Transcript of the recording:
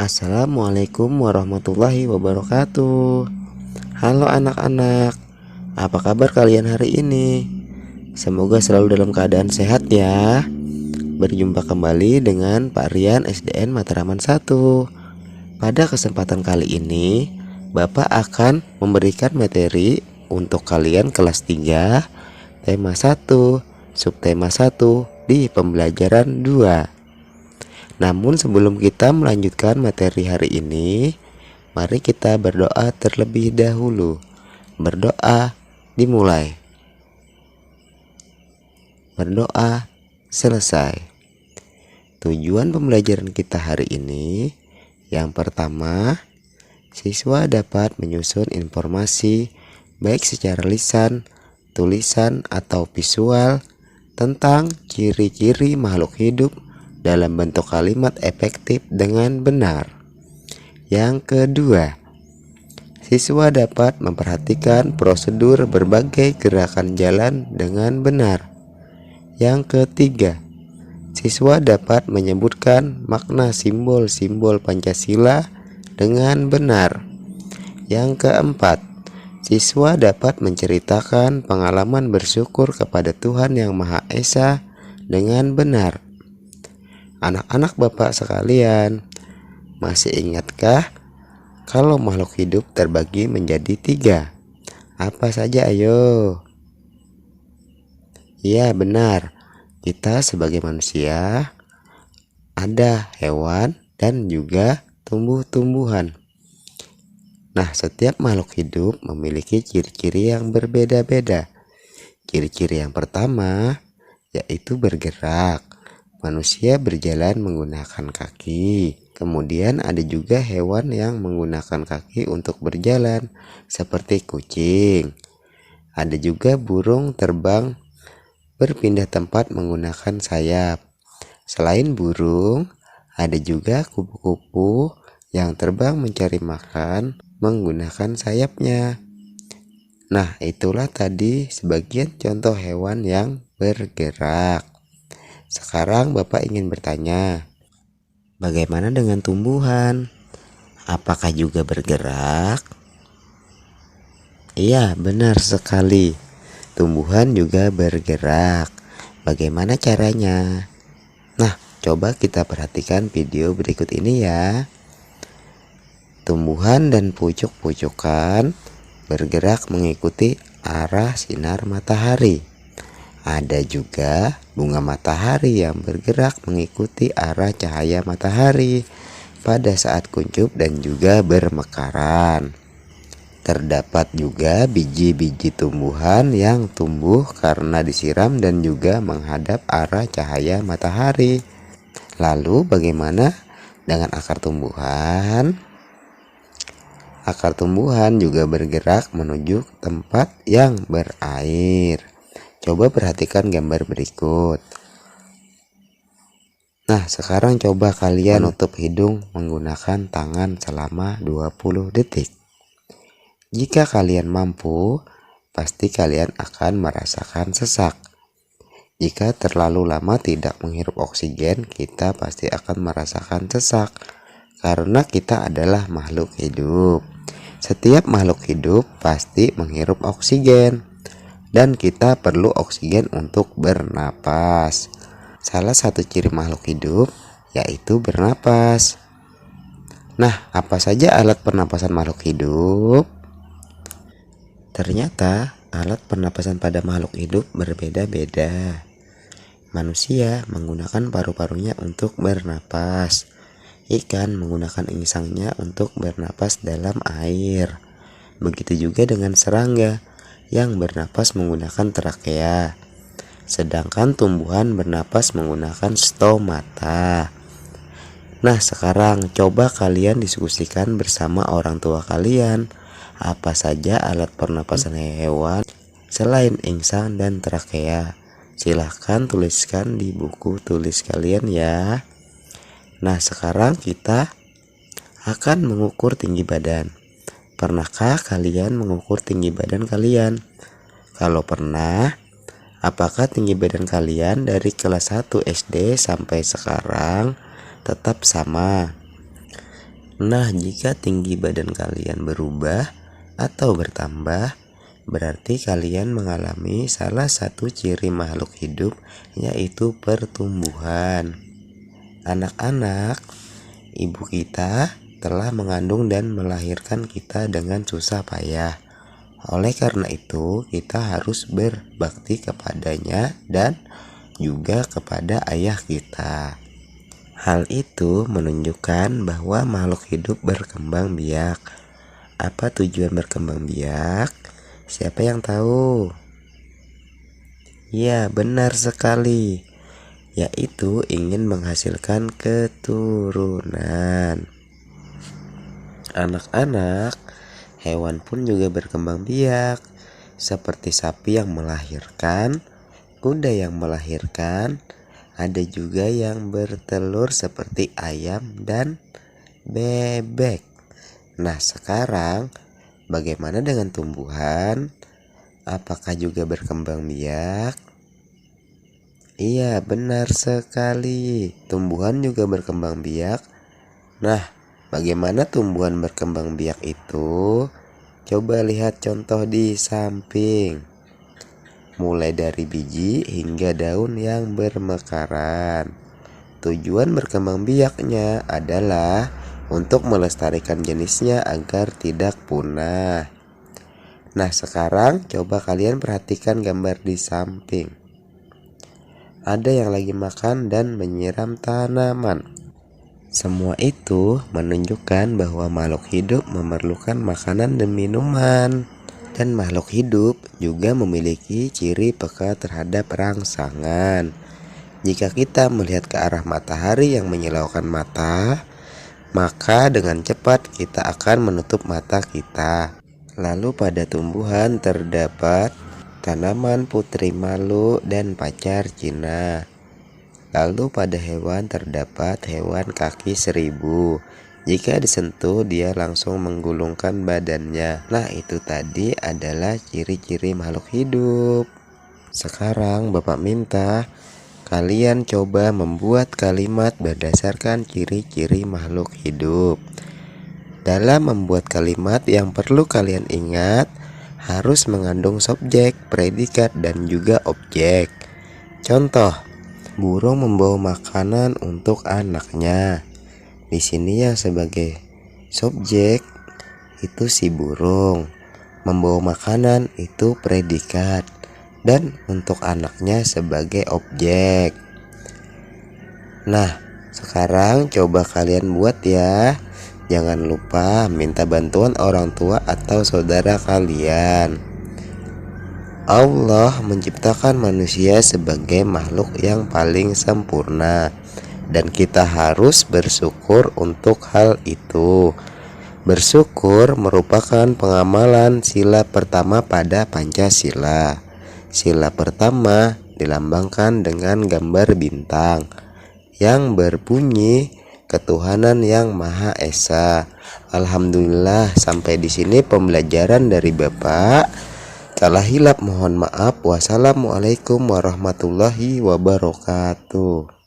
Assalamualaikum warahmatullahi wabarakatuh. Halo anak-anak, apa kabar kalian hari ini? Semoga selalu dalam keadaan sehat ya. Berjumpa kembali dengan Pak Rian SDN Matraman 1. Pada kesempatan kali ini, Bapak akan memberikan materi untuk kalian kelas 3, tema 1, subtema 1 di pembelajaran 2. Namun sebelum kita melanjutkan materi hari ini, mari kita berdoa terlebih dahulu. Berdoa dimulai. Berdoa selesai. Tujuan pembelajaran kita hari ini, yang pertama, siswa dapat menyusun informasi baik secara lisan, tulisan, atau visual tentang ciri-ciri makhluk hidup dalam bentuk kalimat efektif dengan benar. Yang kedua, siswa dapat memperhatikan prosedur berbagai gerakan jalan dengan benar. Yang ketiga, siswa dapat menyebutkan makna simbol-simbol Pancasila dengan benar. Yang keempat, siswa dapat menceritakan pengalaman bersyukur kepada Tuhan Yang Maha Esa dengan benar. Anak-anak Bapak sekalian, masih ingatkah kalau makhluk hidup terbagi menjadi 3? Apa saja ayo? Ya benar, kita sebagai manusia, ada hewan dan juga tumbuh-tumbuhan. Nah, setiap makhluk hidup memiliki ciri-ciri yang berbeda-beda. Ciri-ciri yang pertama yaitu bergerak. Manusia berjalan menggunakan kaki. Kemudian ada juga hewan yang menggunakan kaki untuk berjalan, seperti kucing. Ada juga burung terbang berpindah tempat menggunakan sayap. Selain burung, ada juga kupu-kupu yang terbang mencari makan menggunakan sayapnya. Nah, itulah tadi sebagian contoh hewan yang bergerak. Sekarang Bapak ingin bertanya, bagaimana dengan tumbuhan? Apakah juga bergerak? Iya, benar sekali. Tumbuhan juga bergerak. Bagaimana caranya? Nah, coba kita perhatikan video berikut ini ya. Tumbuhan dan pucuk-pucukan bergerak mengikuti arah sinar matahari. Ada juga bunga matahari yang bergerak mengikuti arah cahaya matahari pada saat kuncup dan juga bermekaran. Terdapat juga biji-biji tumbuhan yang tumbuh karena disiram dan juga menghadap arah cahaya matahari. Lalu bagaimana dengan akar tumbuhan? Akar tumbuhan juga bergerak menuju tempat yang berair. Coba perhatikan gambar berikut. Nah, sekarang coba kalian menutup hidung menggunakan tangan selama 20 detik. Jika kalian mampu, pasti kalian akan merasakan sesak. Jika terlalu lama tidak menghirup oksigen, kita pasti akan merasakan sesak. Karena kita adalah makhluk hidup. Setiap makhluk hidup pasti menghirup oksigen. Dan kita perlu oksigen untuk bernapas. Salah satu ciri makhluk hidup yaitu bernapas. Nah, apa saja alat pernapasan makhluk hidup? Ternyata alat pernapasan pada makhluk hidup berbeda-beda. Manusia menggunakan paru-parunya untuk bernapas. Ikan menggunakan insangnya untuk bernapas dalam air. Begitu juga dengan serangga yang bernapas menggunakan trakea, sedangkan tumbuhan bernapas menggunakan stomata. Nah, sekarang coba kalian diskusikan bersama orang tua kalian, apa saja alat pernapasan hewan selain insang dan trakea. Silahkan tuliskan di buku tulis kalian ya. Nah, sekarang kita akan mengukur tinggi badan. Pernahkah kalian mengukur tinggi badan kalian? Kalau pernah, apakah tinggi badan kalian dari kelas 1 SD sampai sekarang tetap sama? Nah, jika tinggi badan kalian berubah atau bertambah, berarti kalian mengalami salah satu ciri makhluk hidup, yaitu pertumbuhan. Anak-anak, ibu kita telah mengandung dan melahirkan kita dengan susah payah. Oleh karena itu, kita harus berbakti kepadanya dan juga kepada ayah kita. Hal itu menunjukkan bahwa makhluk hidup berkembang biak. Apa tujuan berkembang biak? Siapa yang tahu? Ya, benar sekali, yaitu ingin menghasilkan keturunan. Anak-anak, hewan pun juga berkembang biak, seperti sapi yang melahirkan, kuda yang melahirkan, ada juga yang bertelur seperti ayam dan bebek. Nah, sekarang bagaimana dengan tumbuhan? Apakah juga berkembang biak? Iya, benar sekali. Tumbuhan juga berkembang biak. Nah, bagaimana tumbuhan berkembang biak itu? Coba lihat contoh di samping. Mulai dari biji hingga daun yang bermekaran. Tujuan berkembang biaknya adalah untuk melestarikan jenisnya agar tidak punah. Nah, sekarang coba kalian perhatikan gambar di samping. Ada yang lagi makan dan menyiram tanaman. Semua itu menunjukkan bahwa makhluk hidup memerlukan makanan dan minuman. Dan makhluk hidup juga memiliki ciri peka terhadap rangsangan. Jika kita melihat ke arah matahari yang menyilaukan mata, maka dengan cepat kita akan menutup mata kita. Lalu pada tumbuhan terdapat tanaman putri malu dan pacar Cina. Lalu pada hewan terdapat hewan kaki 1000. Jika disentuh, dia langsung menggulungkan badannya. Nah, itu tadi adalah ciri-ciri makhluk hidup. Sekarang Bapak minta kalian coba membuat kalimat berdasarkan ciri-ciri makhluk hidup. Dalam membuat kalimat yang perlu kalian ingat harus mengandung subjek, predikat, dan juga objek. Contoh, burung membawa makanan untuk anaknya. Di sini yang sebagai subjek itu si burung, membawa makanan itu predikat, dan untuk anaknya sebagai objek. Nah, sekarang coba kalian buat ya. Jangan lupa minta bantuan orang tua atau saudara kalian. Allah menciptakan manusia sebagai makhluk yang paling sempurna, dan kita harus bersyukur untuk hal itu. Bersyukur merupakan pengamalan sila pertama pada Pancasila. Sila pertama dilambangkan dengan gambar bintang yang berbunyi ketuhanan yang Maha Esa. Alhamdulillah, sampai di sini pembelajaran dari Bapak. Salah hilap mohon maaf. Wassalamualaikum warahmatullahi wabarakatuh.